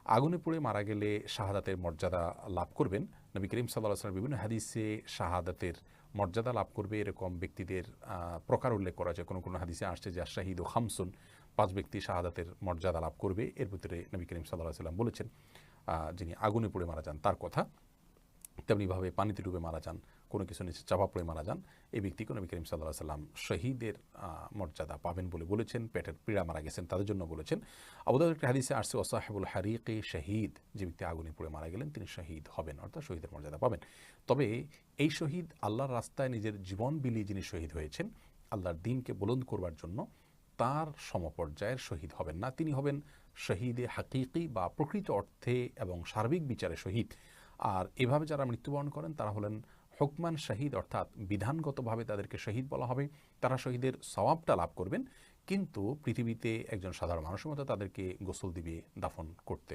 আগুনে পুড়ে মারা গেলে শাহাদাতের মর্যাদা লাভ করবেন। নবী করিম সাল্লাল্লাহু আলাইহি ওয়াসাল্লাম বিভিন্ন হাদিসে শাহাদাতের মর্যাদা লাভ করবে এরকম ব্যক্তিদের প্রকার উল্লেখ করা যায়। কোনো কোনো হাদিসে আসছে যে আশ-শাহিদু খামসুন, ৫ ব্যক্তি শাহাদাতের মর্যাদা লাভ করবে। এর ভিতরে নবী করিম সাল্লাল্লাহু আলাইহি ওয়াসাল্লাম বলেছেন যিনি আগুনে পুড়ে মারা যান তার কথা। তেমনিভাবে পানিতে ডুবে মারা যান, কোনো কিছু নিচে চাপা পড়ে মারা যান, এই ব্যক্তিকে নবী করিম সাল্লাল্লাহু আলাইহি ওয়াসাল্লাম শহীদের মর্যাদা পাবেন বলে বলেছেন। পেটের পীড়া মারা গেছেন তাদের জন্য বলেছেন। আবু দাউদের একটি হাদিসে আসছে ওয়াসাহিবুল হারিকি শহীদ, যে ব্যক্তি আগুনে পুড়ে মারা গেলেন তিনি শহীদ হবেন, অর্থাৎ শহীদের মর্যাদা পাবেন। তবে এই শহীদ আল্লাহর রাস্তায় নিজের জীবন বিলিয়ে যিনি শহীদ হয়েছেন আল্লাহর দ্বীনকে বুলন্দ করবার জন্য, তার সমপর্যায়ের শহীদ হবেন না। তিনি হবেন শহীদে হাকিকি বা প্রকৃত অর্থে এবং সার্বিক বিচারে শহীদ। আর এভাবে যারা মৃত্যুবরণ করেন তারা হলেন হুকমান শহীদ, অর্থাৎ বিধানগতভাবে তাদেরকে শহীদ বলা হবে। তারা শহীদের সওয়াবটা লাভ করবেন, কিন্তু পৃথিবীতে একজন সাধারণ মানুষের মতো তাদেরকে গোসল দিবে, দাফন করতে